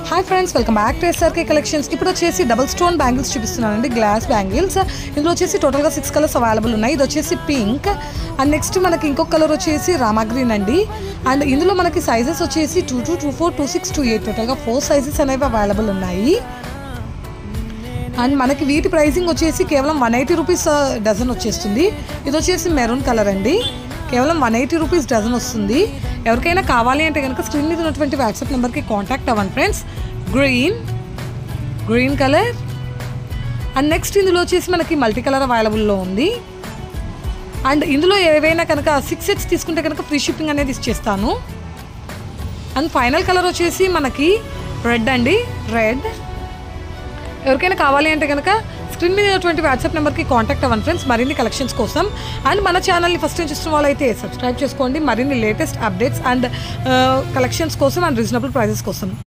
Hi friends, welcome back to SRK collections. ఇప్పుడు వచ్చేసి double stone bangles చూపిస్తున్నానండి, glass bangles. ఇందులో వచ్చేసి టోటల్గా 6 కలర్స్ అవైలబుల్ ఉన్నాయి. ఇది వచ్చేసి పింక్ అండ్ నెక్స్ట్ మనకి ఇంకొక కలర్ వచ్చేసి రామా గ్రీన్ అండి. అండ్ ఇందులో మనకి సైజెస్ వచ్చేసి 22, 24, 26, 28 టోటల్గా 4 సైజెస్ అనేవి అవైలబుల్ ఉన్నాయి. అండ్ మనకి వీటి ప్రైసింగ్ వచ్చేసి కేవలం 180 రూపీస్ డజన్ వచ్చేస్తుంది. ఇది వచ్చేసి మెరూన్ కలర్ అండి, కేవలం 180 రూపీస్ డజన్ వస్తుంది. ఎవరికైనా కావాలి అంటే కనుక స్క్రీన్ మీద ఉన్నటువంటి వాట్సాప్ నెంబర్కి కాంటాక్ట్ అవ్వండి friends. Green colour and next ఇందులో వచ్చేసి మనకి మల్టీ కలర్ అవైలబుల్లో ఉంది. అండ్ ఇందులో ఏవైనా కనుక 6 సెట్స్ తీసుకుంటే కనుక ఫ్రీ షిప్పింగ్ అనేది ఇచ్చేస్తాను. అండ్ ఫైనల్ కలర్ వచ్చేసి మనకి రెడ్ అండి, రెడ్. ఎవరికైనా కావాలి అంటే కనుక స్క్రీన్ మీద ఉన్నటువంటి వాట్సాప్ నెంబర్కి కాంటాక్ట్ అవ్వండి ఫ్రెండ్స్, మరిన్ని కలెక్షన్స్ కోసం. అండ్ మన ఛానల్ని ఫస్ట్ టైం చూస్తున్న వాళ్ళైతే సబ్స్క్రైబ్ చేసుకోండి, మరిన్ని లేటెస్ట్ అప్డేట్స్ అండ్ కలెక్షన్స్ కోసం అండ్ రీజనబుల్ ప్రైజెస్ కోసం.